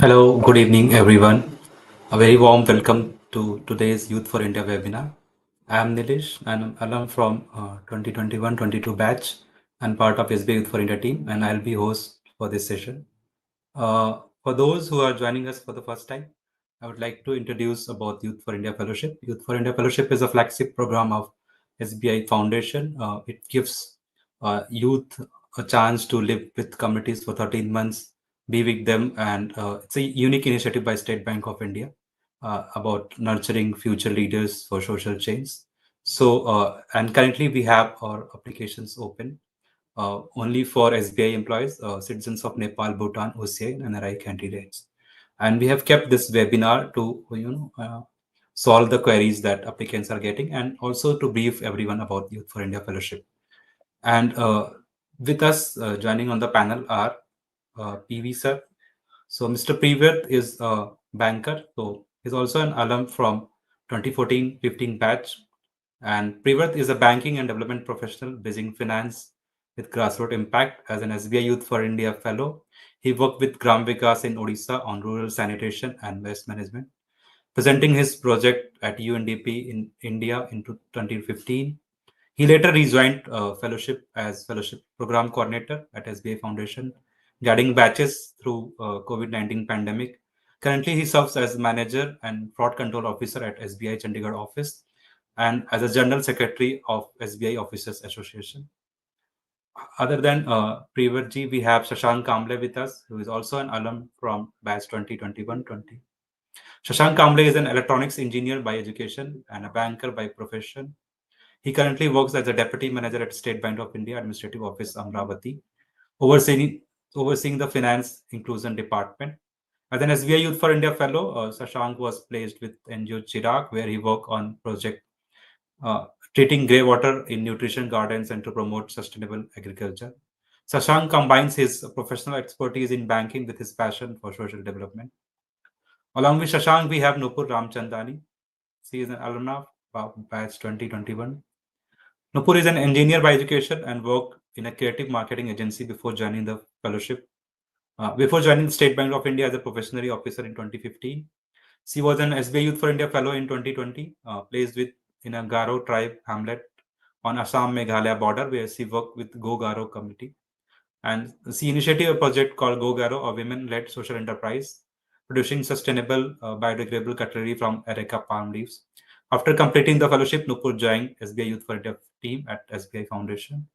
Hello, good evening, everyone. A very warm welcome to today's Youth for India webinar. I am Nilesh, and I'm alum from 2021-22 batch and part of SBI Youth for India team, and I'll be host for this session. For those who are joining us for the first time, I would like to introduce about Youth for India Fellowship. Youth for India Fellowship is a flagship program of SBI Foundation. It gives youth a chance to live with communities for 13 months, be with them, and it's a unique initiative by State Bank of India about nurturing future leaders for social change. And currently we have our applications open only for SBI employees, citizens of Nepal, Bhutan, OCI, and NRI candidates. And we have kept this webinar to solve the queries that applicants are getting, and also to brief everyone about Youth for India Fellowship. And with us joining on the panel are PV sir. So Mr. Privyat is a banker. So he's also an alum from 2014-15 batch. And Privyat is a banking and development professional basing finance with Grassroots Impact as an SBI Youth for India Fellow. He worked with Gram Vikas in Odisha on rural sanitation and waste management, presenting his project at UNDP in India in 2015. He later rejoined fellowship as fellowship program coordinator at SBI Foundation, guiding batches through COVID-19 pandemic. Currently, he serves as manager and fraud control officer at SBI Chandigarh office and as a general secretary of SBI Officers Association. Other than Privatji, we have Shashank Kamble with us, who is also an alum from batch 2021-20. Shashank Kamble is an electronics engineer by education and a banker by profession. He currently works as a deputy manager at State Bank of India Administrative Office, Amravati, overseeing the finance inclusion department. As an SBI Youth for India fellow, Shashank was placed with NGO Chirag, where he worked on project treating grey water in nutrition gardens and to promote sustainable agriculture. Shashank combines his professional expertise in banking with his passion for social development. Along with Shashank, we have Nupur Ramchandani. She is an alumna of batch 2021. Nupur is an engineer by education and worked in a creative marketing agency before joining the fellowship. Before joining the State Bank of India as a professional officer in 2015, she was an SBI Youth for India fellow in 2020, placed in a Garo tribe hamlet on Assam-Meghalaya border, where she worked with Go Garo committee. And she initiated a project called Go Garo, a women-led social enterprise, producing sustainable biodegradable cutlery from areca palm leaves. After completing the fellowship, Nupur joined SBI Youth for India team at SBI Foundation.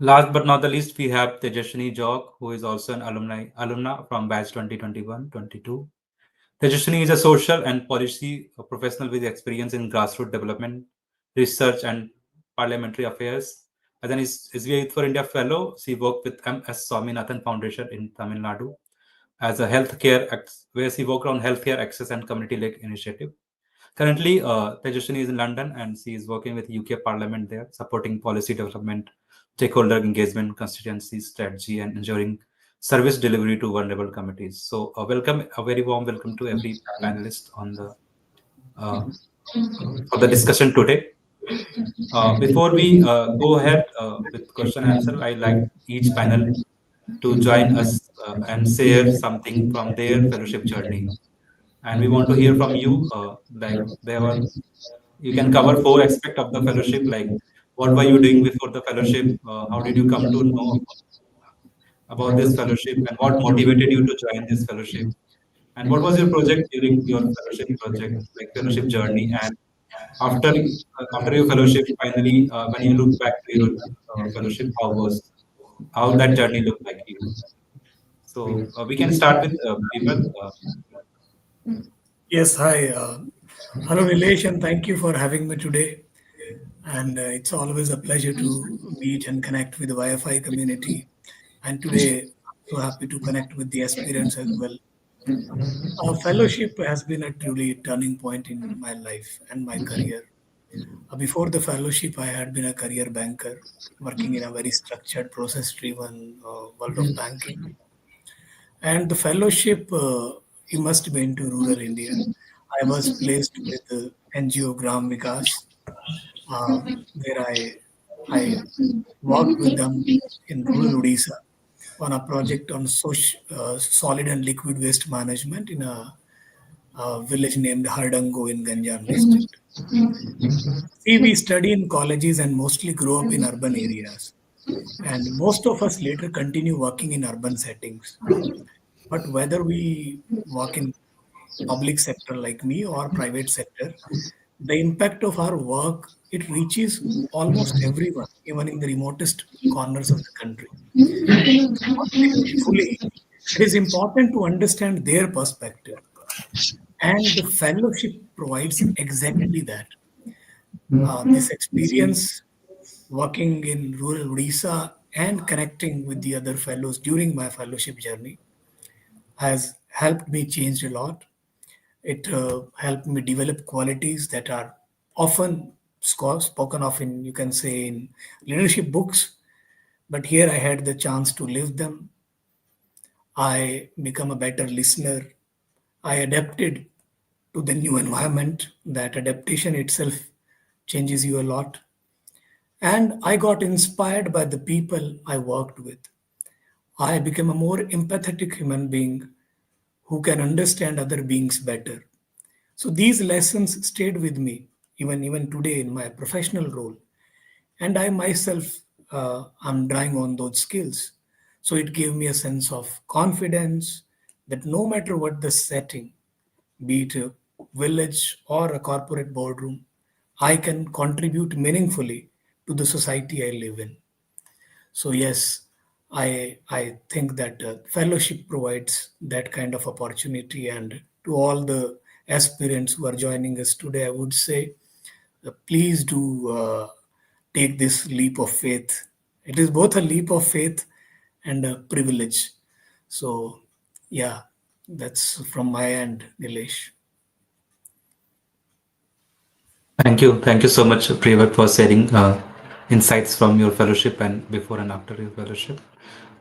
Last but not the least, we have Tejaswini Jog, who is also an alumna from batch 2021-22. Tejaswini is a social and policy professional with experience in grassroots development, research, and parliamentary affairs. As an SBI Youth for India fellow, she worked with M.S. Swaminathan Foundation in Tamil Nadu as a where she worked on healthcare access and community-led initiative. Currently, Tejaswini is in London and she is working with UK Parliament there, supporting policy development, stakeholder engagement, constituency strategy, and ensuring service delivery to vulnerable communities. So, a very warm welcome to every panelist on the for the discussion today. Before we go ahead with question and answer, I like each panel to join us and share something from their fellowship journey. And we want to hear from you. You can cover 4 aspects of the fellowship, like what were you doing before the fellowship? How did you come to know about this fellowship, and what motivated you to join this fellowship? And what was your project during your fellowship project, like fellowship journey? And after after your fellowship, finally, when you look back to your fellowship, how that journey looked like you? So we can start with Bipat. Yes, hi. Hello, Nilesh, and thank you for having me today. And it's always a pleasure to meet and connect with the Wi-Fi community. And today, so happy to connect with the aspirants as well. Fellowship has been a truly turning point in my life and my career. Before the fellowship, I had been a career banker, working in a very structured, process-driven world of banking. And the fellowship immersed me into rural India. I was placed with the NGO Gram Vikas, where I worked with them in rural Odisha. on a project on solid and liquid waste management in a village named Hardango in Ganjam district. See, we study in colleges and mostly grow up in urban areas. And most of us later continue working in urban settings. But whether we work in public sector like me or private sector, the impact of our work, it reaches almost everyone, even in the remotest corners of the country. Fully, it is important to understand their perspective. And the fellowship provides exactly that. This experience working in rural Odisha and connecting with the other fellows during my fellowship journey has helped me change a lot. It helped me develop qualities that are often spoken of in, you can say, in leadership books. But here I had the chance to live them. I become a better listener. I adapted to the new environment. That adaptation itself changes you a lot. And I got inspired by the people I worked with. I became a more empathetic human being who can understand other beings better. So these lessons stayed with me even today in my professional role, and I myself am drawing on those skills. So it gave me a sense of confidence that no matter what the setting, be it a village or a corporate boardroom, I can contribute meaningfully to the society I live in. So yes, I think that fellowship provides that kind of opportunity, and to all the aspirants who are joining us today, I would say, please do take this leap of faith. It is both a leap of faith and a privilege. So yeah, that's from my end, Nilesh. Thank you so much, Privat, for sharing insights from your fellowship and before and after your fellowship.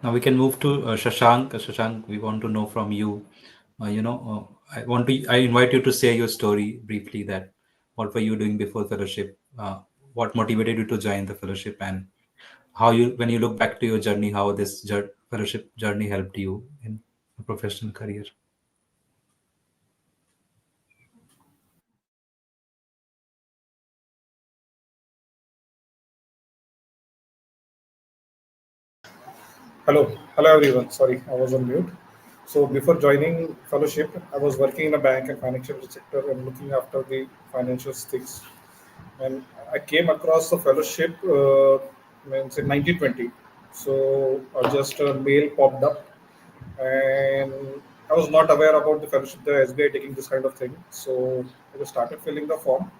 Now we can move to Shashank. Shashank, we want to know from you. I invite you to share your story briefly. That what were you doing before fellowship? What motivated you to join the fellowship, and how you, when you look back to your journey, how this fellowship journey helped you in a professional career. Hello everyone. Sorry, I was on mute. So before joining fellowship, I was working in a bank and financial sector and looking after the financial things. And I came across the fellowship means in 1920. So just a mail popped up, and I was not aware about the fellowship, the SBI taking this kind of thing. So I just started filling the form.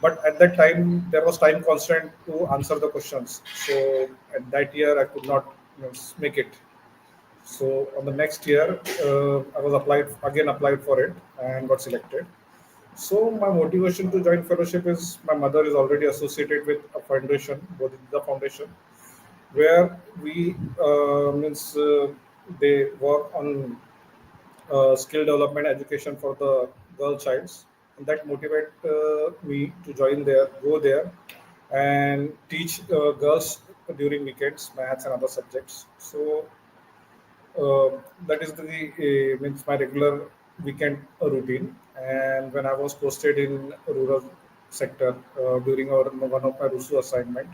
But at that time, there was time constant to answer the questions. So at that year, I could not make it. So on the next year, I was applied for it and got selected. So my motivation to join fellowship is my mother is already associated with a foundation, the foundation, where we means they work on skill development education for the girl childs, and that motivate me to join there, go there, and teach girls during weekends, maths and other subjects. So uh, that is the means my regular weekend routine. And when I was posted in rural sector during one of my RUSU assignment,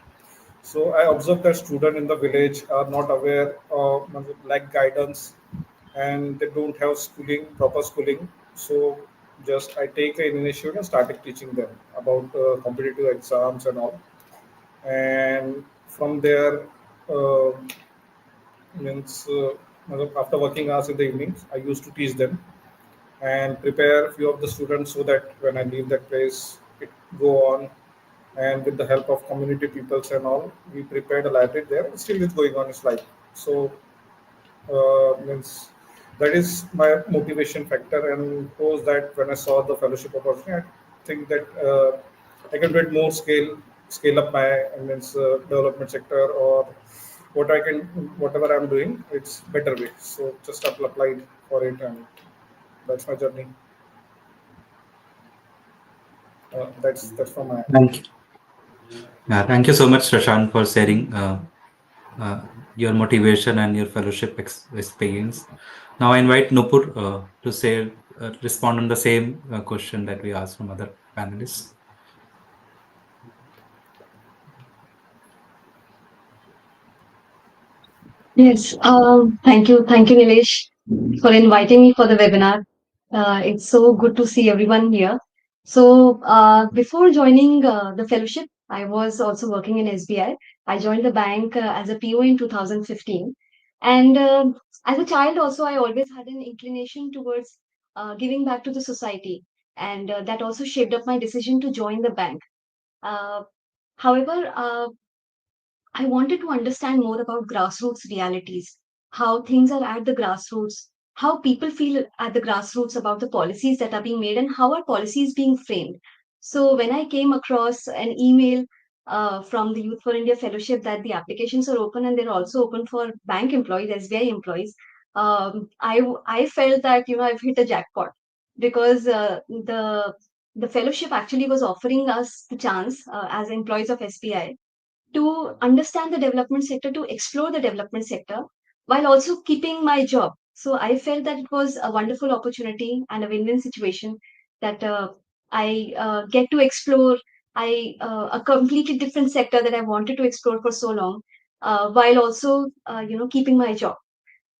so I observed that students in the village are not aware of lack guidance, and they don't have proper schooling. So just I take an initiative and started teaching them about competitive exams and all. And from there, uh, means after working hours in the evenings, I used to teach them and prepare a few of the students so that when I leave that place, it go on. And with the help of community peoples and all, we prepared a library there. And still, it's going on. It's like so. Means that is my motivation factor, and suppose that when I saw the fellowship opportunity, I think that I can do it more scale up my means development sector, or whatever I'm doing, it's better way. So just applied for it, and that's my journey. That's from my end. Thank you. Thank you so much, Shashank, for sharing. your motivation and your fellowship experience. Now I invite Nupur to say respond on the same question that we asked from other panelists. Yes, thank you, Nilesh, for inviting me for the webinar. It's so good to see everyone here. So, before joining the fellowship, I was also working in SBI. I joined the bank as a PO in 2015. And as a child, also, I always had an inclination towards giving back to the society. And that also shaped up my decision to join the bank. Uh, However, I wanted to understand more about grassroots realities, how things are at the grassroots, how people feel at the grassroots about the policies that are being made, and how are policies being framed. So, when I came across an email from the Youth for India Fellowship that the applications are open and they're also open for bank employees, SBI employees, I felt that I've hit a jackpot because the fellowship actually was offering us the chance as employees of SBI to understand the development sector, to explore the development sector while also keeping my job. So I felt that it was a wonderful opportunity and a win-win situation that I get to explore a completely different sector that I wanted to explore for so long, while also keeping my job.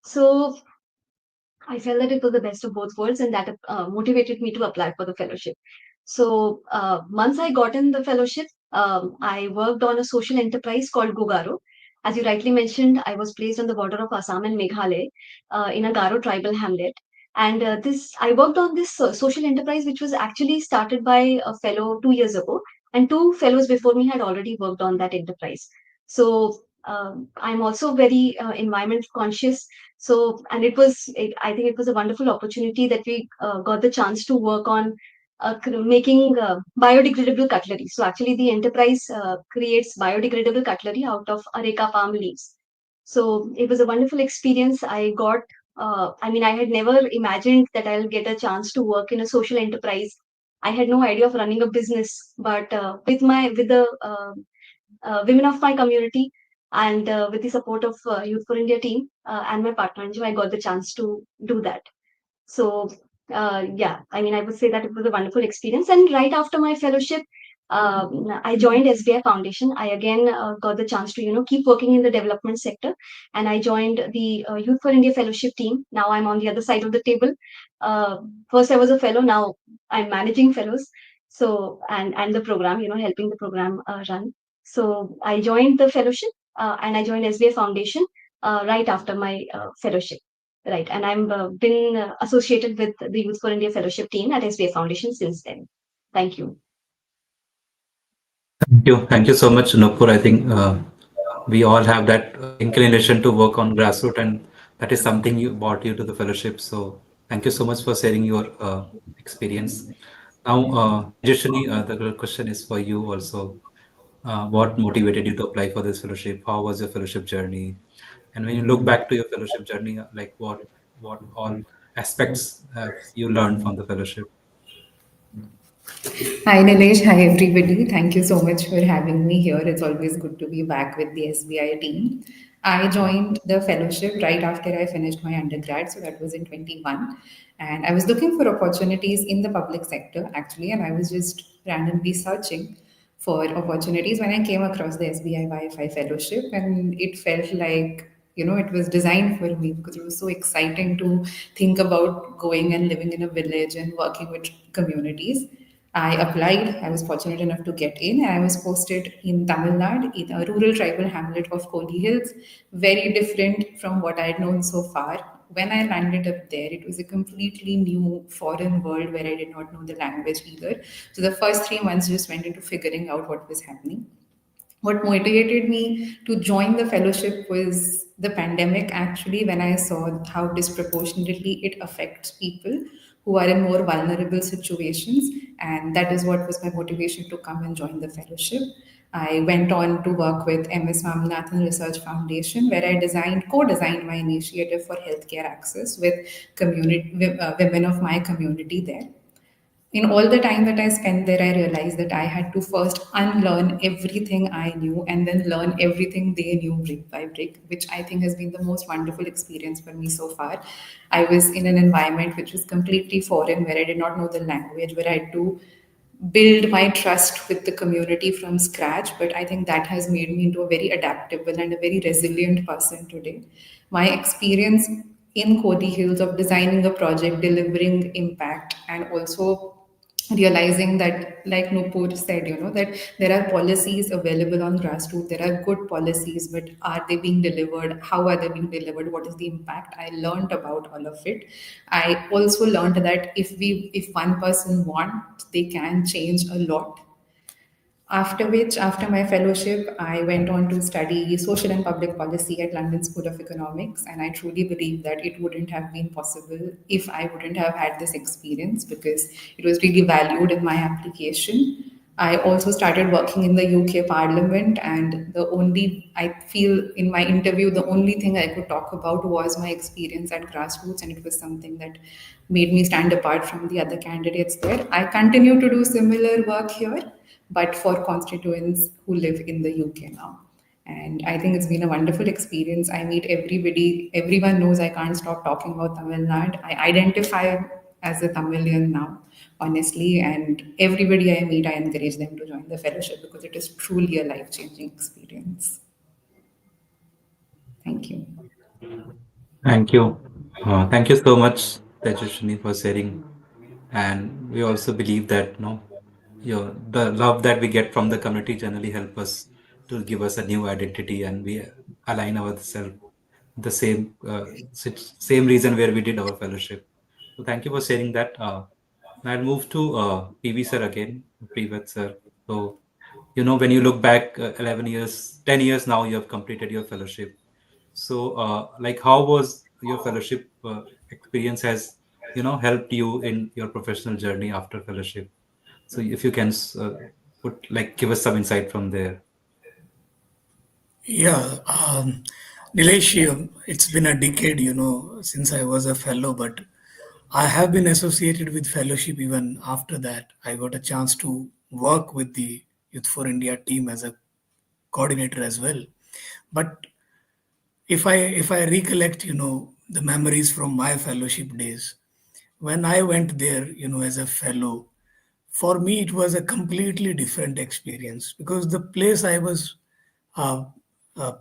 So I felt that it was the best of both worlds, and that motivated me to apply for the fellowship. So once I got in the fellowship, I worked on a social enterprise called Gogaro. As you rightly mentioned, I was placed on the border of Assam and Meghalaya in a Garo tribal hamlet. And this, I worked on this social enterprise, which was actually started by a fellow 2 years ago, and two fellows before me had already worked on that enterprise. So I'm also very environment conscious. So, and I think it was a wonderful opportunity that we got the chance to work on making biodegradable cutlery. So actually, the enterprise creates biodegradable cutlery out of areca palm leaves. So it was a wonderful experience. I had never imagined that I'll get a chance to work in a social enterprise. I had no idea of running a business, but with the women of my community and with the support of Youth for India team and my partner Anju, I got the chance to do that. So I would say that it was a wonderful experience. And right after my fellowship, I joined SBI Foundation. I again got the chance to keep working in the development sector, and I joined the Youth for India Fellowship team. Now I'm on the other side of the table. Uh, First I was a fellow. Now I'm managing fellows. So and the program, helping the program run. So I joined the fellowship and I joined SBI Foundation right after my fellowship. Right, and I've been associated with the Youth for India Fellowship team at SBI Foundation since then. Thank you. Thank you so much, Nupur. I think we all have that inclination to work on grassroots, and that is something you brought you to the fellowship. So thank you so much for sharing your experience. Now, Tejaswini, the question is for you also. What motivated you to apply for this fellowship? How was your fellowship journey? And when you look back to your fellowship journey, like what all aspects have you learned from the fellowship? Hi Nilesh, hi everybody. Thank you so much for having me here. It's always good to be back with the SBI team. I joined the fellowship right after I finished my undergrad, so that was in 21. And I was looking for opportunities in the public sector actually, and I was just randomly searching for opportunities when I came across the SBI Wi-Fi fellowship, and it felt like it was designed for me because it was so exciting to think about going and living in a village and working with communities. I applied. I was fortunate enough to get in, and I was posted in Tamil Nadu in a rural tribal hamlet of Koli Hills, very different from what I had known so far. When I landed up there, it was a completely new foreign world where I did not know the language either. So the first 3 months just went into figuring out what was happening. What motivated me to join the fellowship was the pandemic, actually, when I saw how disproportionately it affects people who are in more vulnerable situations. And that is what was my motivation to come and join the fellowship. I went on to work with MS Swaminathan Research Foundation, where I co-designed my initiative for healthcare access with women of my community there. in all the time that I spent there, I realized that I had to first unlearn everything I knew and then learn everything they knew brick by brick, which I think has been the most wonderful experience for me so far. I was in an environment which was completely foreign, where I did not know the language, where I had to build my trust with the community from scratch. But I think that has made me into a very adaptable and a very resilient person today. My experience in Cody Hills of designing a project, delivering impact, and also realizing that, like Nupur said, that there are policies available on grassroots, there are good policies, but are they being delivered? How are they being delivered? What is the impact? I learned about all of it. I also learned that if one person wants, they can change a lot. After which, after my fellowship, I went on to study social and public policy at London School of Economics. And I truly believe that it wouldn't have been possible if I wouldn't have had this experience, because it was really valued in my application. I also started working in the UK Parliament, and I feel in my interview, the only thing I could talk about was my experience at Grassroots, and it was something that made me stand apart from the other candidates there. I continue to do similar work here, but for constituents who live in the UK now. And I think it's been a wonderful experience. I meet everybody, everyone knows I can't stop talking about Tamil Nadu. I identify as a Tamilian now, honestly, and everybody I meet, I encourage them to join the fellowship because it is truly a life changing experience. Thank you. Thank you. Thank you so much, Tejashwini, for sharing. And we also believe that the love that we get from the community generally help us to give us a new identity, and we align ourselves the same reason where we did our fellowship. So thank you for sharing that. I'll move to PV sir again, Privat sir. So when you look back 11 years, 10 years now, you have completed your fellowship. So, like, how was your fellowship experience has, helped you in your professional journey after fellowship? So, if you can give us some insight from there. Yeah, Nilesh, it's been a decade, since I was a fellow, but I have been associated with fellowship even after that. I got a chance to work with the Youth for India team as a coordinator as well. But if I recollect, the memories from my fellowship days, when I went there, as a fellow, for me it was a completely different experience because the place I was uh,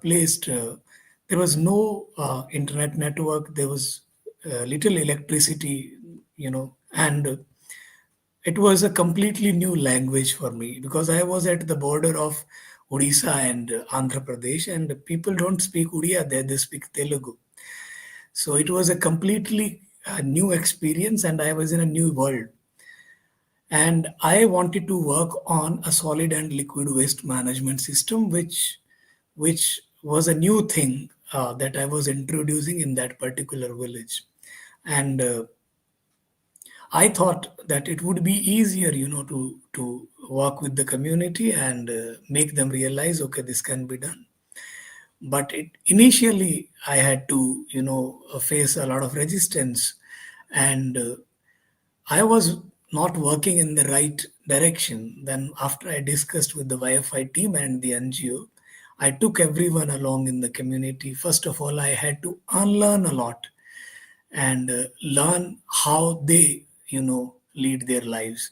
placed, there was no internet network, there was little electricity, and it was a completely new language for me because I was at the border of Odisha and Andhra Pradesh, and people don't speak Odia there; they speak Telugu. So it was a completely new experience, and I was in a new world. And I wanted to work on a solid and liquid waste management system, which was a new thing that I was introducing in that particular village. And I thought that it would be easier, to work with the community and make them realize, okay, this can be done. But initially, I had to, face a lot of resistance, and I was not working in the right direction. Then, after I discussed with the Wi-Fi team and the NGO, I took everyone along in the community. First of all, I had to unlearn a lot and learn how they, lead their lives.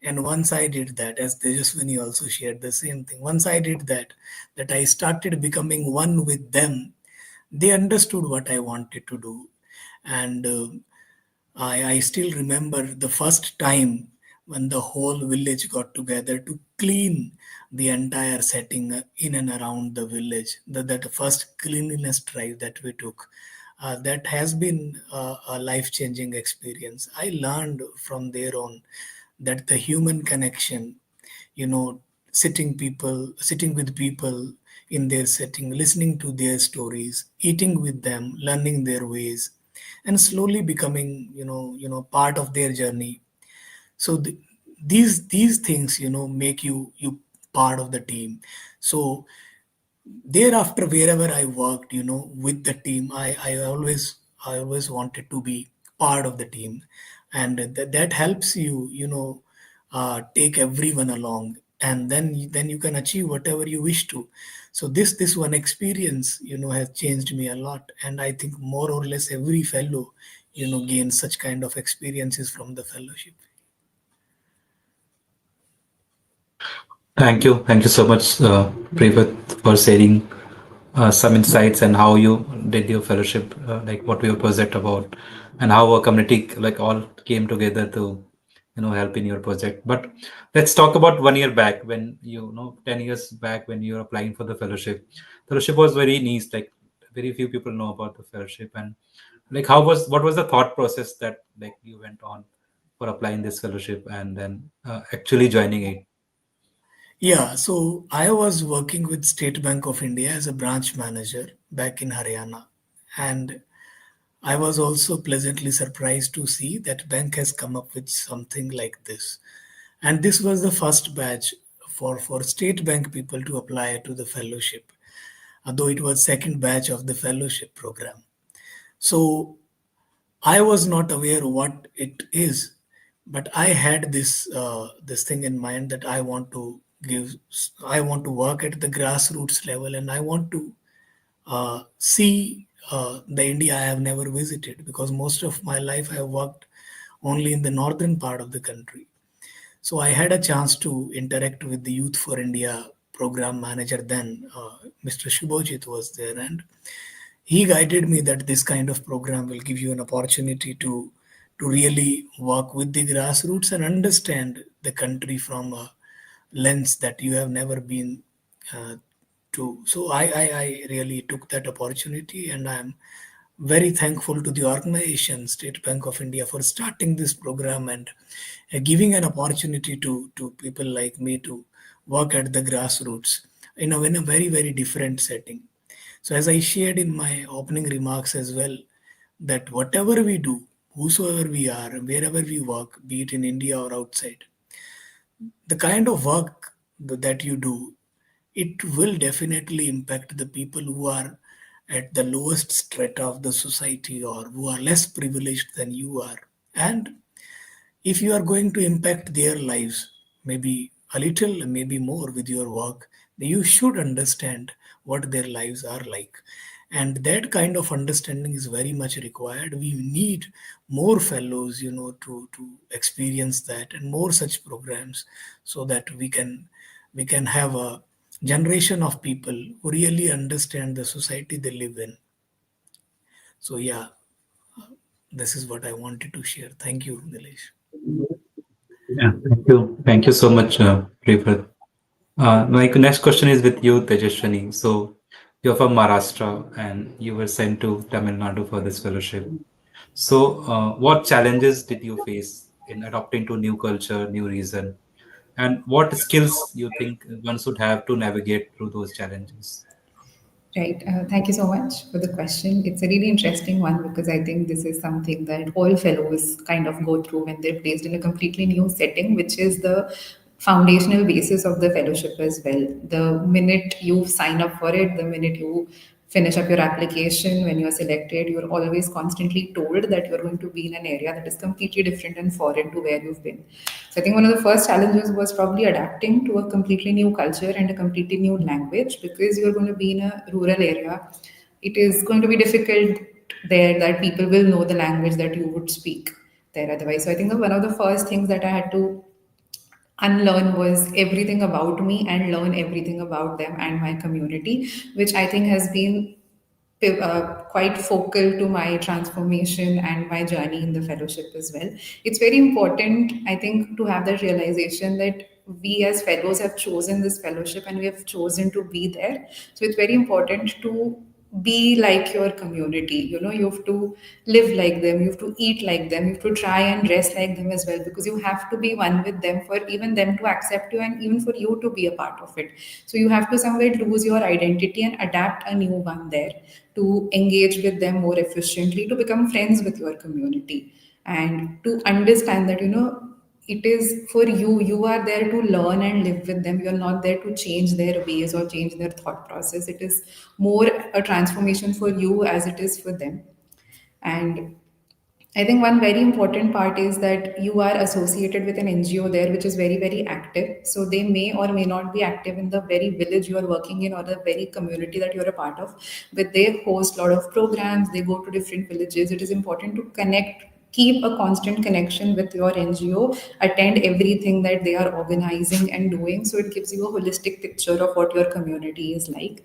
And once I did that, as Tejaswini also shared the same thing, once I did that I started becoming one with them, they understood what I wanted to do. And I still remember the first time when the whole village got together to clean the entire setting in and around the village. That first cleanliness drive that we took, that has been a life-changing experience. I learned from there on that the human connection, sitting with people in their setting, listening to their stories, eating with them, learning their ways, and slowly becoming, part of their journey. So these things, make you part of the team. So thereafter, wherever I worked, with the team, I always wanted to be part of the team. and that helps you, take everyone along, and then you can achieve whatever you wish to. So this one experience, has changed me a lot, and I think more or less every fellow, gains such kind of experiences from the fellowship. Thank you so much, Prevat, for sharing some insights and how you did your fellowship, like what your project about, and how a community like all came together to, help in your project. But let's talk about 1 year back when 10 years back when you were applying for the fellowship. Fellowship was very niche, like very few people know about the fellowship, and like what was the thought process that like you went on for applying this fellowship and then actually joining it. Yeah, so I was working with State Bank of India as a branch manager back in Haryana, and I was also pleasantly surprised to see that bank has come up with something like this. And this was the first batch for state bank people to apply to the fellowship, although it was second batch of the fellowship program. So I was not aware what it is, but I had this thing in mind that give, I want to work at the grassroots level, and I want to see the India I have never visited, because most of my life I have worked only in the northern part of the country. So I had a chance to interact with the Youth for India program manager then, Mr. Shubhojit was there, and he guided me that this kind of program will give you an opportunity to really work with the grassroots and understand the country from a lens that you have never been uh, to. So I really took that opportunity, and I'm very thankful to the organization, State Bank of India, for starting this program and giving an opportunity to people like me to work at the grassroots in a very, very different setting. So, as I shared in my opening remarks as well, that whatever we do, whosoever we are, wherever we work, be it in India or outside, the kind of work that you do, it will definitely impact the people who are at the lowest strata of the society or who are less privileged than you are. And if you are going to impact their lives, maybe a little, maybe more with your work, you should understand what their lives are like. And that kind of understanding is very much required. We need more fellows, to experience that, and more such programs, so that we can have a generation of people who really understand the society they live in. So yeah, this is what I wanted to share. Thank you, Nilesh. Yeah, thank you so much, Prevat. My next question is with you, Tejaswini. So you're from Maharashtra and you were sent to Tamil Nadu for this fellowship. So, what challenges did you face in adopting to new culture, new region, and what skills you think one should have to navigate through those challenges? Right. Thank you so much for the question. It's a really interesting one because I think this is something that all fellows kind of go through when they're placed in a completely new setting, which is the foundational basis of the fellowship as well. The minute you sign up for it, the minute you finish up your application, when you're selected, you're always constantly told that you're going to be in an area that is completely different and foreign to where you've been. So I think one of the first challenges was probably adapting to a completely new culture and a completely new language because you're going to be in a rural area. It is going to be difficult there that people will know the language that you would speak there otherwise. So I think that one of the first things that I had to unlearn was everything about me and learn everything about them and my community, which I think has been quite focal to my transformation and my journey in the fellowship as well. It's very important, I think, to have that realization that we as fellows have chosen this fellowship and we have chosen to be there. So it's very important to be like your community. You have to live like them, you have to eat like them, you have to try and dress like them as well, because you have to be one with them for even them to accept you and even for you to be a part of it. So you have to somewhere lose your identity and adapt a new one there to engage with them more efficiently, to become friends with your community, and to understand that, it is for you. You are there to learn and live with them. You're not there to change their ways or change their thought process. It is more a transformation for you as it is for them. And I think one very important part is that you are associated with an NGO there, which is very, very active. So they may or may not be active in the very village you are working in or the very community that you're a part of, but they host a lot of programs, they go to different villages. It is important to connect, keep a constant connection with your NGO, attend everything that they are organizing and doing. So it gives you a holistic picture of what your community is like.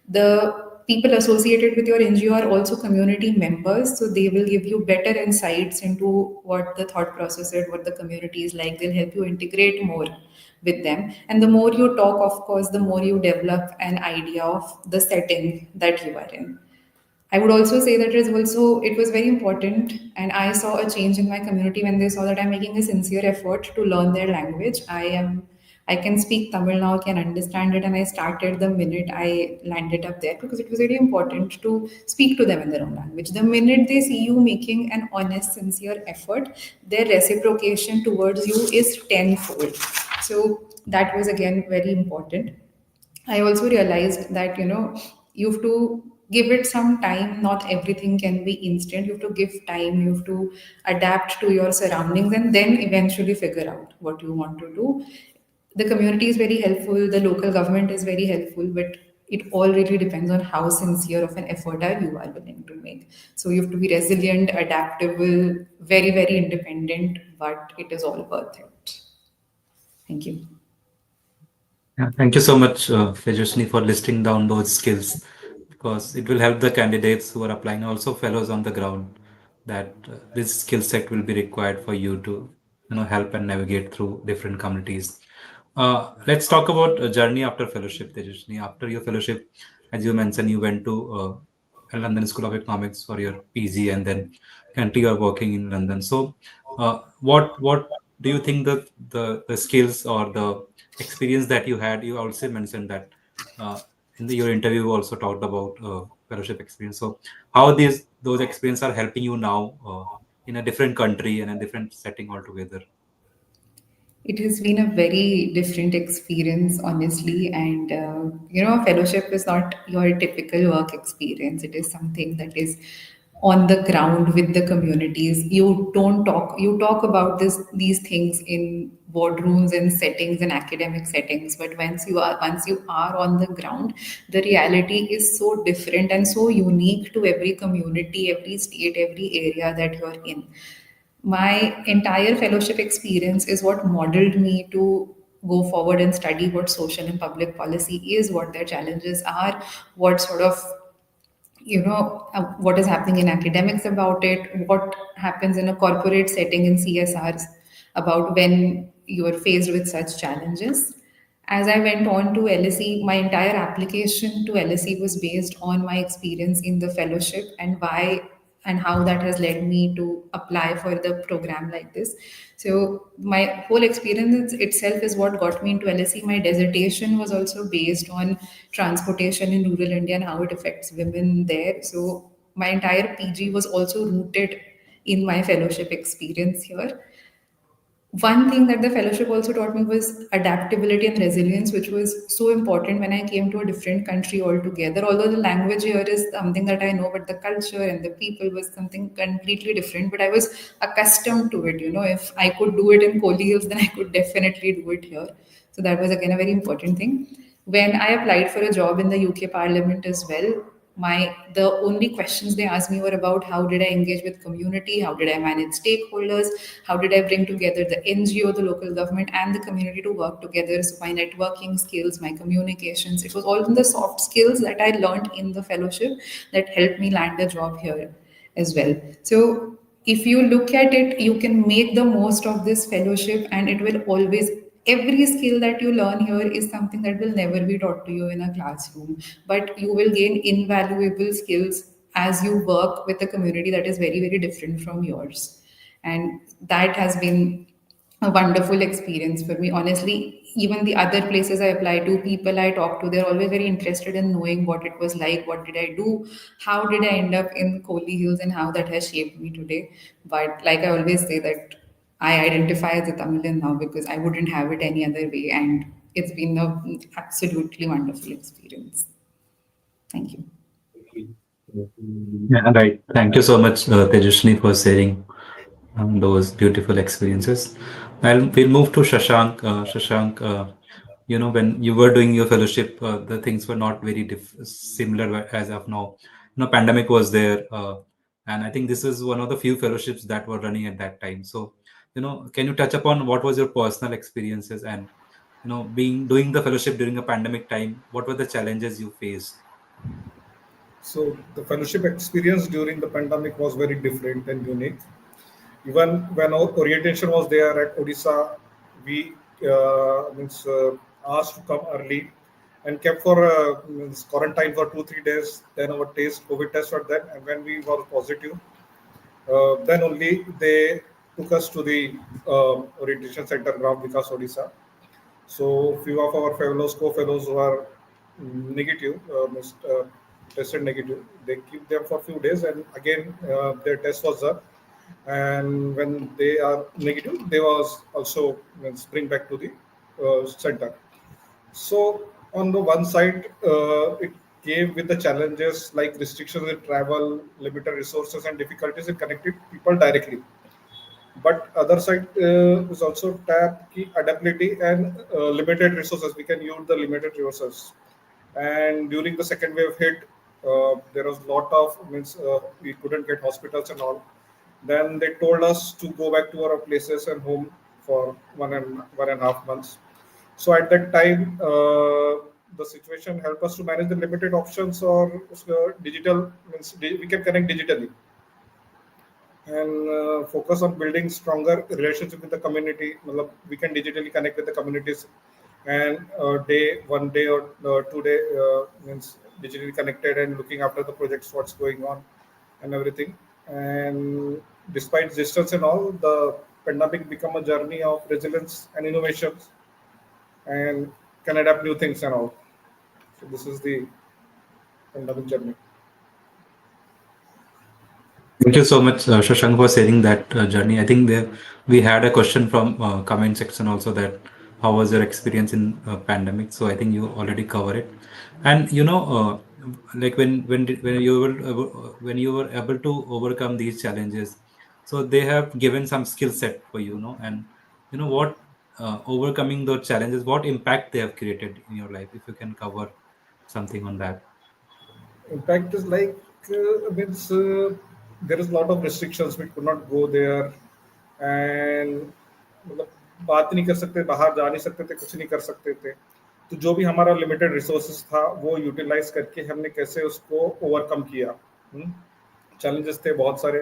The people associated with your NGO are also community members, so they will give you better insights into what the thought process is, what the community is like. They'll help you integrate more with them. And the more you talk, of course, the more you develop an idea of the setting that you are in. I would also say that it was very important, and I saw a change in my community when they saw that I'm making a sincere effort to learn their language. I can speak Tamil now, can understand it, and I started the minute I landed up there because it was very important to speak to them in their own language. The minute they see you making an honest, sincere effort, their reciprocation towards you is tenfold. So that was again very important. I also realized that, you have to give it some time. Not everything can be instant. You have to give time, you have to adapt to your surroundings, and then eventually figure out what you want to do. The community is very helpful, the local government is very helpful, but it all really depends on how sincere of an effort are you are willing to make. So you have to be resilient, adaptable, very, very independent, but it is all worth it. Thank you. Yeah, thank you so much, Tejaswini, for listing down those skills, because it will help the candidates who are applying, also fellows on the ground, that this skill set will be required for you to, help and navigate through different communities. Let's talk about a journey after fellowship, Tejaswini. After your fellowship, as you mentioned, you went to London School of Economics for your PG, and then currently you are working in London. So, what do you think the skills or the experience that you had? You also mentioned that in your interview, you also talked about fellowship experience. So, how those experiences are helping you now in a different country and a different setting altogether? It has been a very different experience, honestly. And, fellowship is not your typical work experience. It is something that is on the ground with the communities. You talk about these things in boardrooms and settings and academic settings. But once you are on the ground, the reality is so different and so unique to every community, every state, every area that you're in. My entire fellowship experience is what modeled me to go forward and study what social and public policy is, what their challenges are, what sort of, what is happening in academics about it, what happens in a corporate setting in CSRs about when you are faced with such challenges. As I went on to LSE, my entire application to LSE was based on my experience in the fellowship and why and how that has led me to apply for the program like this. So my whole experience itself is what got me into LSE. My dissertation was also based on transportation in rural India and how it affects women there. So my entire PG was also rooted in my fellowship experience here. One thing that the fellowship also taught me was adaptability and resilience, which was so important when I came to a different country altogether. Although the language here is something that I know, but the culture and the people was something completely different. But I was accustomed to it. If I could do it in Kohli Hills, then I could definitely do it here. So that was again a very important thing. When I applied for a job in the UK Parliament as well, the only questions they asked me were about how did I engage with community, how did I manage stakeholders, how did I bring together the NGO, the local government, and the community to work together. So my networking skills, my communications, it was all in the soft skills that I learned in the fellowship that helped me land a job here as well. So if you look at it, you can make the most of this fellowship, and it will always, every skill that you learn here is something that will never be taught to you in a classroom, but you will gain invaluable skills as you work with a community that is very, very different from yours. And that has been a wonderful experience for me. Honestly, even the other places I apply to, people I talk to, they're always very interested in knowing what it was like, what did I do, how did I end up in Kohli Hills, and how that has shaped me today. But like I always say, that I identify as a Tamilan now because I wouldn't have it any other way. And it's been an absolutely wonderful experience. Thank you. Yeah, right. Thank you so much, Tejaswini, for sharing those beautiful experiences. We'll move to Shashank. Shashank, when you were doing your fellowship, the things were not very similar as of now. Pandemic was there, and I think this is one of the few fellowships that were running at that time. So, can you touch upon what was your personal experiences and being doing the fellowship during a pandemic time? What were the challenges you faced? So the fellowship experience during the pandemic was very different and unique. Even when our orientation was there at Odisha, we asked to come early and kept for quarantine for 2 3 days. Then our COVID test were done, and when we were positive, then only they took us to the orientation center ground because Odisha. So few of our fellows, co-fellows were negative, tested negative. They keep them for few days, and again their test was done. And when they are negative, they was also bring back to the center. So on the one side, it came with the challenges like restrictions in travel, limited resources, and difficulties in connecting people directly. But other side is also tap key adaptability and limited resources. We can use the limited resources. And during the second wave hit, there was lot of we couldn't get hospitals and all. Then they told us to go back to our places and home for 1.5 months. So at that time, the situation helped us to manage the limited options or digital means we can connect digitally and focus on building stronger relationship with the community. We can digitally connect with the communities and day 1 day or 2 day means digitally connected and looking after the projects, what's going on and everything. And despite distance and all, the pandemic become a journey of resilience and innovations and can adapt new things and all. So this is the pandemic journey. Thank you so much, Shashank, for sharing that journey. I think we had a question from comment section also that how was your experience in pandemic? So I think you already cover it. And like when you were able to overcome these challenges, so they have given some skill set for and what overcoming those challenges, what impact they have created in your life. If you can cover something on that. Impact is like means there is a lot of restrictions. We could not go there and मतलब बात नहीं कर सकते, बाहर जा नहीं सकते थे, कुछ नहीं कर सकते थे. तो जो भी हमारा लिमिटेड रिसोर्सेस था वो यूटिलाइज करके हमने कैसे उसको ओवरकम किया. चैलेंजेस थे बहुत सारे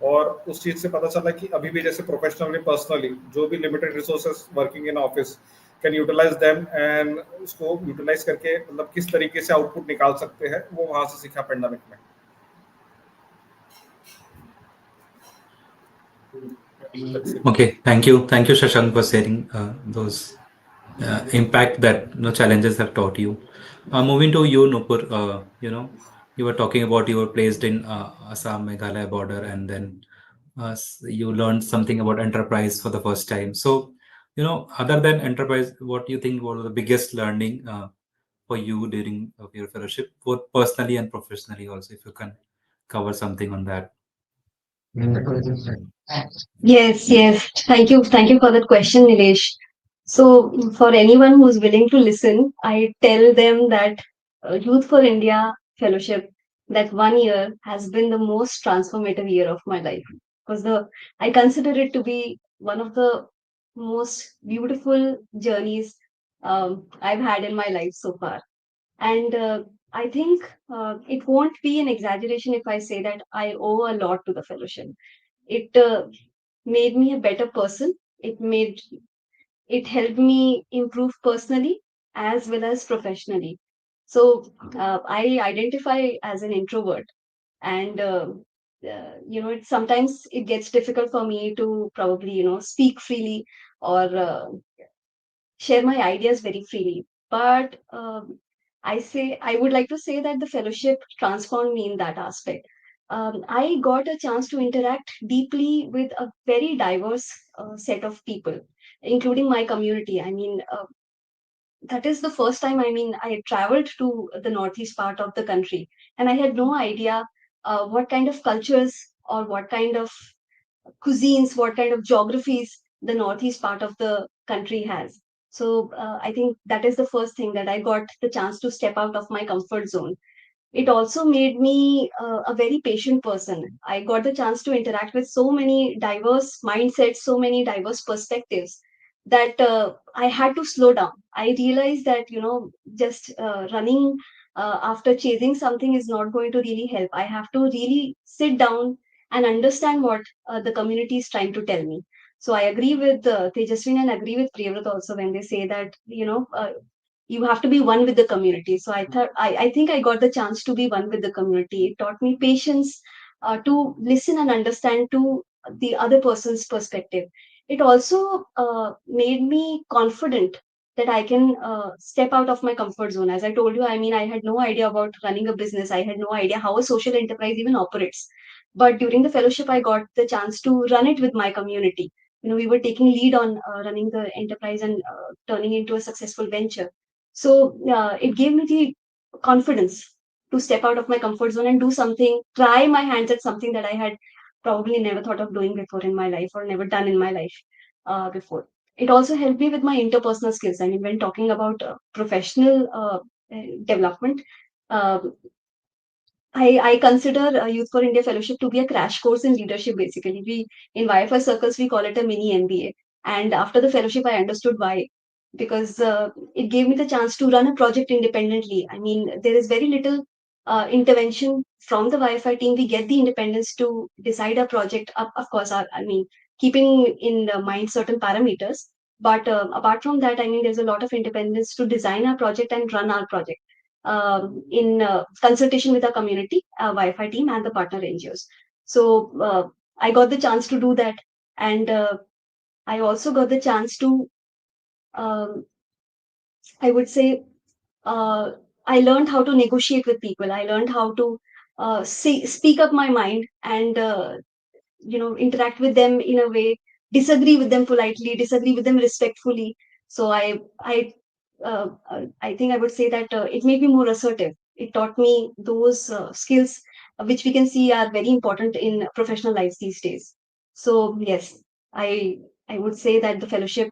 और उस चीज से पता चला कि अभी भी जैसे प्रोफेशनली पर्सनली जो भी limited resources working in office can utilise them and उसको यूटिलाइज करके मतलब किस तरीके से आउटपुट निकाल सकते हैं वो वहां से सीखा पेंडेमिक में. Okay, thank you, Shashank, for sharing those impact that challenges have taught you. Moving to you, Nupur, you were talking about you were placed in Assam Meghalaya border, and then you learned something about enterprise for the first time. So, other than enterprise, what do you think was the biggest learning for you during your fellowship, both personally and professionally? Also, if you can cover something on that. Yes, yes. Thank you. Thank you for that question, Nilesh. So, for anyone who's willing to listen, I tell them that Youth for India Fellowship, that 1 year has been the most transformative year of my life. Because I consider it to be one of the most beautiful journeys I've had in my life so far. And I think it won't be an exaggeration if I say that I owe a lot to the fellowship. It made me a better person. It helped me improve personally as well as professionally. So I identify as an introvert, and sometimes it gets difficult for me to probably speak freely or share my ideas very freely. But I would like to say that the fellowship transformed me in that aspect. I got a chance to interact deeply with a very diverse set of people, including my community. I mean, that is the first time. I mean, I traveled to the northeast part of the country, and I had no idea what kind of cultures or what kind of cuisines, what kind of geographies the northeast part of the country has. So I think that is the first thing, that I got the chance to step out of my comfort zone. It also made me a very patient person. I got the chance to interact with so many diverse mindsets, so many diverse perspectives, that I had to slow down. I realized that, just running after chasing something is not going to really help. I have to really sit down and understand what the community is trying to tell me. So I agree with Tejaswin and agree with Priyavrat also when they say that, you have to be one with the community. So I think I got the chance to be one with the community. It taught me patience, to listen and understand to the other person's perspective. It also made me confident that I can step out of my comfort zone. As I told you, I mean, I had no idea about running a business. I had no idea how a social enterprise even operates. But during the fellowship, I got the chance to run it with my community. We were taking lead on running the enterprise and turning into a successful venture. So it gave me the confidence to step out of my comfort zone and do something, try my hands at something that I had probably never thought of doing before in my life, or never done in my life before. It also helped me with my interpersonal skills. I mean, when talking about professional development, uh, I consider Youth for India Fellowship to be a crash course in leadership, basically. In YFI circles, we call it a mini MBA. And after the fellowship, I understood why. Because it gave me the chance to run a project independently. I mean, there is very little intervention from the YFI team. We get the independence to decide a project, of course, I mean, keeping in mind certain parameters. But apart from that, I mean, there's a lot of independence to design our project and run our project in consultation with our community, Wi-Fi team, and the partner NGOs. So I got the chance to do that, and I also got the chance to, um, I would say, uh, I learned how to negotiate with people. I learned how to speak up my mind and interact with them in a way, disagree with them politely, disagree with them respectfully. So I think I would say that it made me more assertive. It taught me those skills which we can see are very important in professional lives these days. So yes, I would say that the fellowship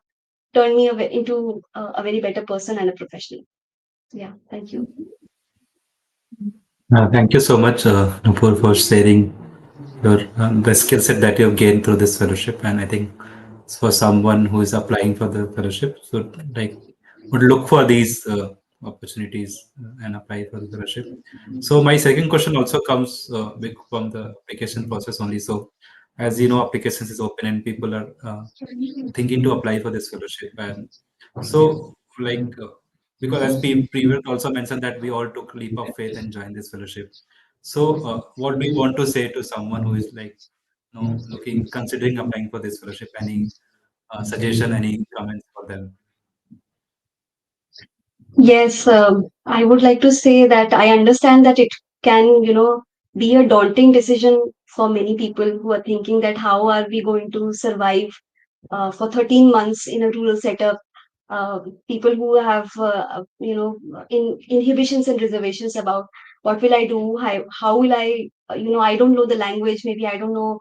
turned me into a very better person and a professional. Yeah, thank you. Thank you so much, Nupur, for sharing the skill set that you have gained through this fellowship. And I think for someone who is applying for the fellowship, so like would look for these opportunities and apply for the fellowship. So my second question also comes from the application process only. So as you know, applications is open and people are thinking to apply for this fellowship. And so like because as previous also mentioned that we all took leap of faith and joined this fellowship. So what do you want to say to someone who is like, looking, considering applying for this fellowship? Any suggestion, any comments for them? Yes, I would like to say that I understand that it can, be a daunting decision for many people who are thinking that how are we going to survive for 13 months in a rural setup. Uh, People who have, inhibitions and reservations about what will I do, how will I, I don't know the language, maybe I don't know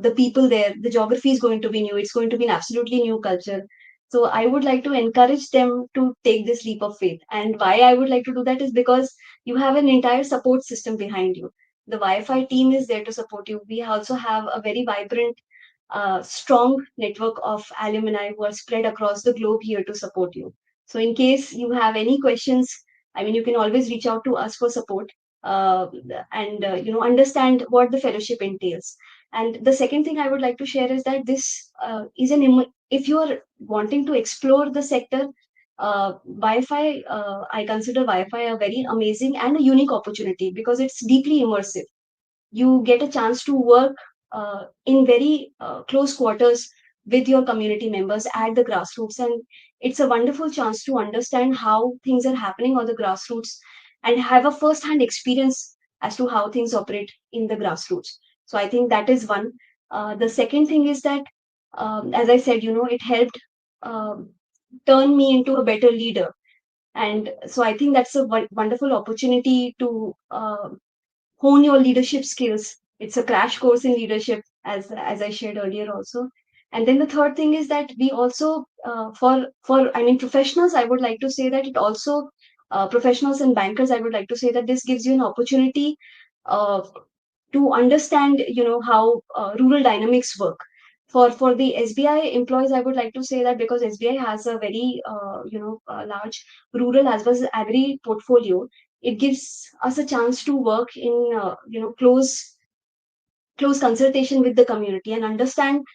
the people there, the geography is going to be new, it's going to be an absolutely new culture. So I would like to encourage them to take this leap of faith. And why I would like to do that is because you have an entire support system behind you. The Wi-Fi team is there to support you. We also have a very vibrant, strong network of alumni who are spread across the globe here to support you. So in case you have any questions, I mean, you can always reach out to us for support, and understand what the fellowship entails. And the second thing I would like to share is that this is if you are wanting to explore the sector, Wi-Fi, I consider Wi-Fi a very amazing and a unique opportunity because it's deeply immersive. You get a chance to work in very close quarters with your community members at the grassroots, and it's a wonderful chance to understand how things are happening on the grassroots and have a first hand experience as to how things operate in the grassroots. So I think that is one. The second thing is that, as I said, it helped um, turn me into a better leader. And so I think that's a wonderful opportunity to hone your leadership skills. It's a crash course in leadership. as I shared earlier also. And then the third thing is that we also for I mean professionals, I would like to say that it also professionals and bankers, I would like to say that this gives you an opportunity uh, to understand how rural dynamics work. For the SBI employees, I would like to say that because SBI has a very large rural as well as agri portfolio, it gives us a chance to work in close consultation with the community and understand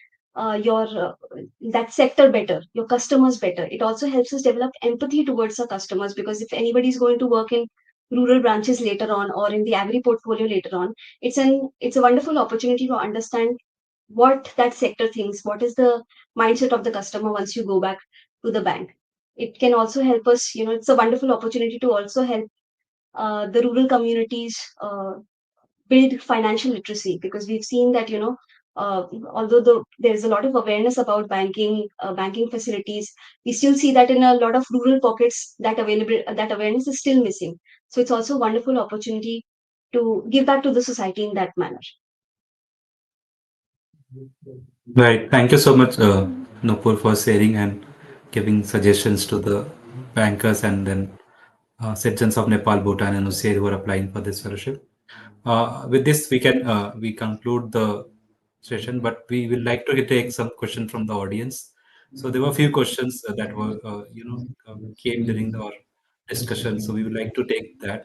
your that sector better, your customers better. It also helps us develop empathy towards our customers, because if anybody is going to work in rural branches later on or in the agri portfolio later on, it's a wonderful opportunity to understand what that sector thinks, what is the mindset of the customer once you go back to the bank. It can also help us, it's a wonderful opportunity to also help the rural communities build financial literacy, because we've seen that although there's a lot of awareness about banking facilities, we still see that in a lot of rural pockets that awareness is still missing. So it's also a wonderful opportunity to give back to the society in that manner. Right. Thank you so much, Nupur, for sharing and giving suggestions to the bankers and then citizens of Nepal, Bhutan, and UCA who are applying for this fellowship. With this, we conclude the session, but we will like to take some questions from the audience. So there were a few questions that were, came during our discussion. So we would like to take that.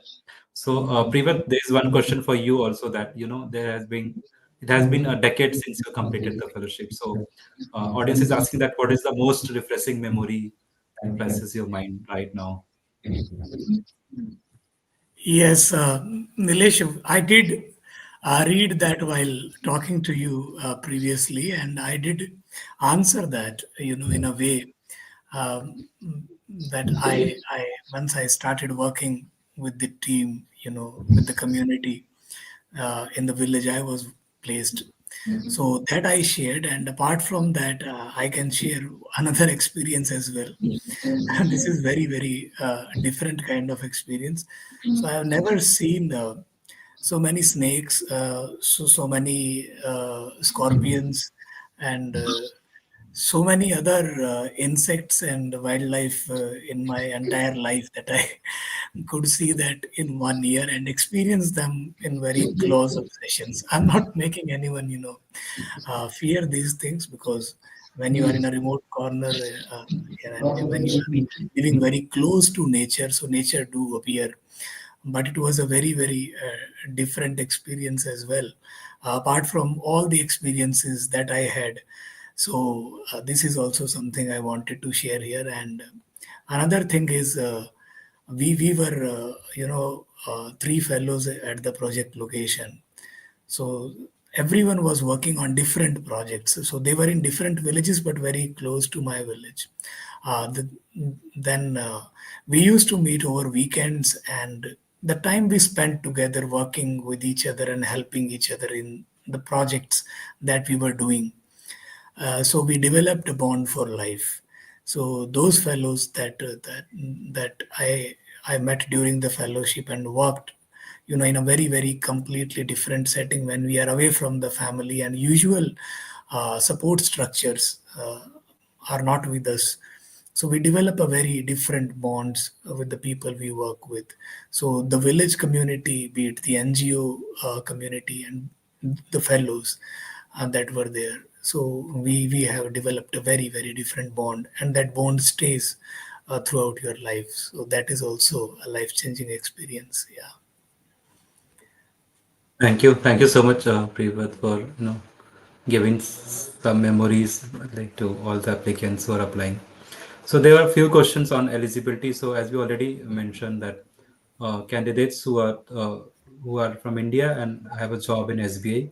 So, Privat, there is one question for you also, that it has been a decade since you completed the fellowship. So, audience is asking that what is the most refreshing memory that flashes your mind right now? Yes, Nilesh, I did read that while talking to you previously, and I did answer that, in a way um, that I once I started working with the team, with the community in the village I was placed. So that I shared, and apart from that, I can share another experience as well. And this is very, very different kind of experience. So I have never seen so many snakes, so many scorpions, and so many other insects and wildlife in my entire life, that I could see that in 1 year and experience them in very close obsessions. I'm not making anyone, fear these things, because when you are in a remote corner and when you are living very close to nature, so nature do appear. But it was a very, very different experience as well, apart from all the experiences that I had. So this is also something I wanted to share here. And another thing is, we were three fellows at the project location. So everyone was working on different projects. So they were in different villages, but very close to my village. Then we used to meet over weekends, and the time we spent together working with each other and helping each other in the projects that we were doing. So we developed a bond for life. So those fellows that I met during the fellowship and worked, in a very, very completely different setting, when we are away from the family and usual support structures are not with us. So we develop a very different bonds with the people we work with. So the village community, be it the NGO community and the fellows that were there. So we have developed a very, very different bond, and that bond stays throughout your life. So that is also a life changing experience. Yeah. Thank you so much, Privat, for giving some memories like to all the applicants who are applying. So there are a few questions on eligibility. So as we already mentioned that candidates who are from India and have a job in SBI,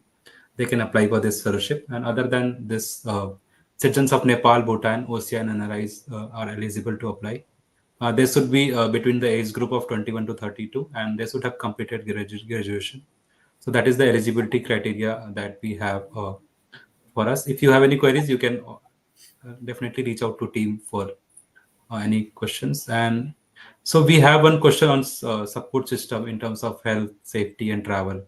they can apply for this fellowship. And other than this, citizens of Nepal, Bhutan, OCEAN, and NRIs are eligible to apply. They should be between the age group of 21 to 32, and they should have completed graduation. So that is the eligibility criteria that we have for us. If you have any queries, you can definitely reach out to team for any questions. And so we have one question on support system in terms of health, safety, and travel.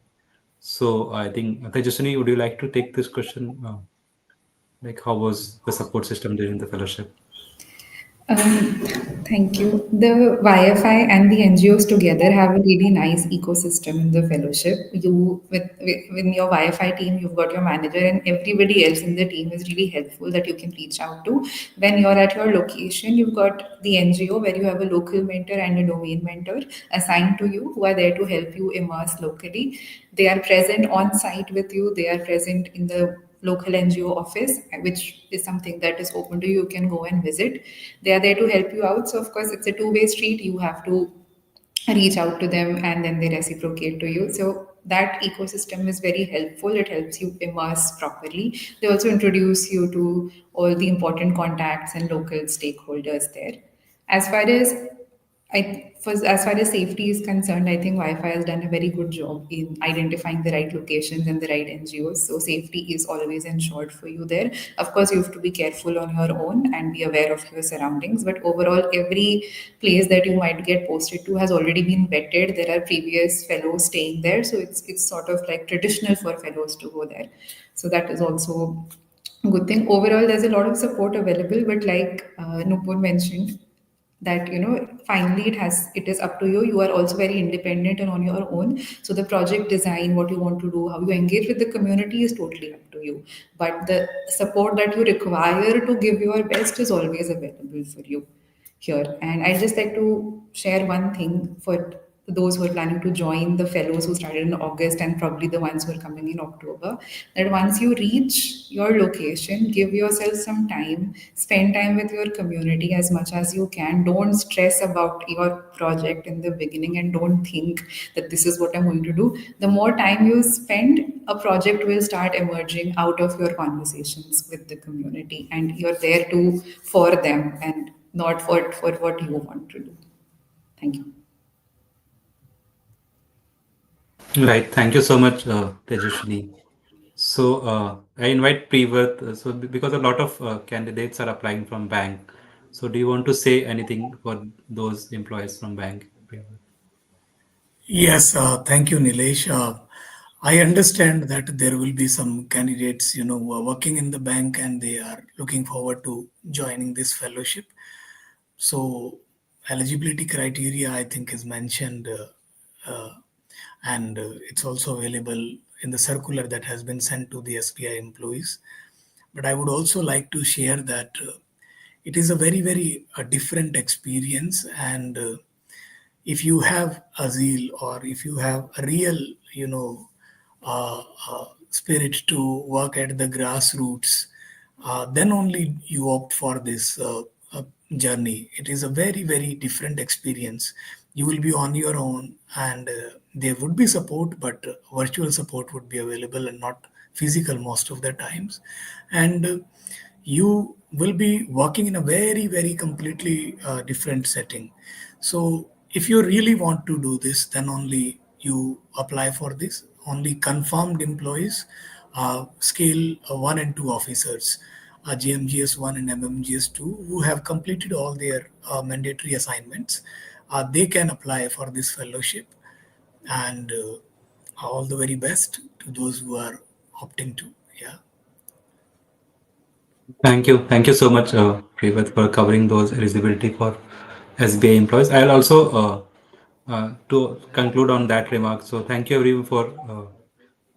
So I think Tejaswini, would you like to take this question? Like, how was the support system during the fellowship? Um, Thank you. The YFI and the NGOs together have a really nice ecosystem in the fellowship. You, with your YFI team, you've got your manager, and everybody else in the team is really helpful that you can reach out to. When you're at your location, you've got the NGO where you have a local mentor and a domain mentor assigned to you who are there to help you immerse locally. They are present on site with you, they are present in the local NGO office, which is something that is open to you. You can go and visit. They are there to help you out. So, of course, it's a two-way street. You have to reach out to them and then they reciprocate to you. So, that ecosystem is very helpful. It helps you immerse properly. They also introduce you to all the important contacts and local stakeholders there. As far as as far as safety is concerned, I think Wi-Fi has done a very good job in identifying the right locations and the right NGOs. So safety is always ensured for you there. Of course, you have to be careful on your own and be aware of your surroundings. But overall, every place that you might get posted to has already been vetted. There are previous fellows staying there, so it's sort of like traditional for fellows to go there. So that is also a good thing. Overall, there's a lot of support available, but like Nupur mentioned, that finally it is up to you. You are also very independent and on your own, so the project design, what you want to do, how you engage with the community is totally up to you, but the support that you require to give your best is always available for you here. And I'd just like to share one thing for those who are planning to join, the fellows who started in August and probably the ones who are coming in October, that once you reach your location, give yourself some time, spend time with your community as much as you can. Don't stress about your project in the beginning and don't think that this is what I'm going to do. The more time you spend, a project will start emerging out of your conversations with the community, and you're there to for them and not for what you want to do. Thank you. Right. Thank you so much, Tejaswini. So I invite Prevat. Because a lot of candidates are applying from bank, so do you want to say anything for those employees from bank, Prevat? Yes, thank you, Nilesh. I understand that there will be some candidates, who are working in the bank and they are looking forward to joining this fellowship. So, eligibility criteria, I think, is mentioned, and it's also available in the circular that has been sent to the SBI employees. But I would also like to share that it is a very, very different experience, and if you have a zeal or if you have a real spirit to work at the grassroots, then only you opt for this journey. It is a very, very different experience. You will be on your own, and there would be support, but virtual support would be available and not physical most of the times. And you will be working in a very, very completely different setting. So if you really want to do this, then only you apply for this. Only confirmed employees, scale 1 and 2 officers, GMGS 1 and MMGS 2, who have completed all their mandatory assignments, they can apply for this fellowship. And all the very best to those who are opting to. Yeah. Thank you. Thank you so much, Prevat, for covering those eligibility for SBA employees. I'll also to conclude on that remark. So thank you everyone for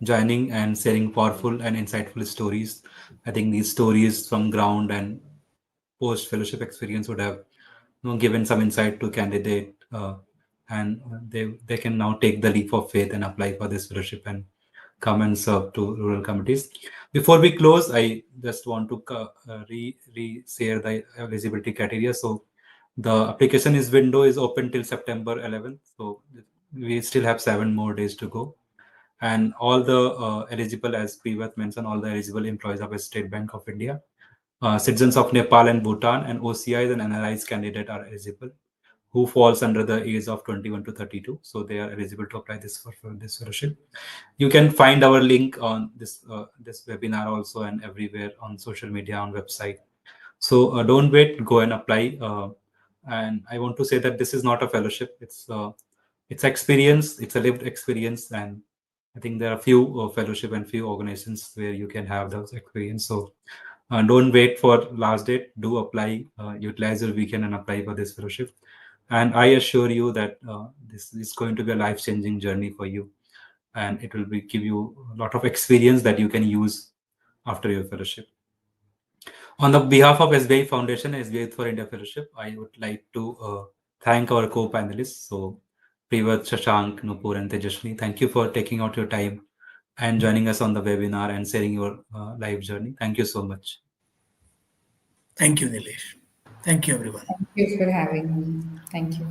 joining and sharing powerful and insightful stories. I think these stories from ground and post fellowship experience would have given some insight to candidate, and they can now take the leap of faith and apply for this fellowship and come and serve to rural communities. Before we close, I just want to re-share the eligibility criteria. So the application is window is open till September 11th. So we still have 7 more days to go. And all the eligible, as Privat mentioned, all the eligible employees of the State Bank of India, citizens of Nepal and Bhutan, and OCIs and NRIs candidate are eligible, who falls under the age of 21 to 32. So they are eligible to apply this for this fellowship. You can find our link on this webinar also and everywhere on social media, on website. So don't wait, go and apply. And I want to say that this is not a fellowship. It's experience. It's a lived experience, and I think there are few fellowship and few organizations where you can have those experience. So don't wait for last date. Do apply, utilize your weekend and apply for this fellowship. And I assure you that this is going to be a life-changing journey for you, and it will give you a lot of experience that you can use after your fellowship. On the behalf of SBI Foundation, SBI Youth for India Fellowship, I would like to thank our co-panelists. So, Privat, Shashank, Nupur, and Tejashni, thank you for taking out your time and joining us on the webinar and sharing your life journey. Thank you so much. Thank you, Nilesh. Thank you, everyone. Thank you for having me. Thank you.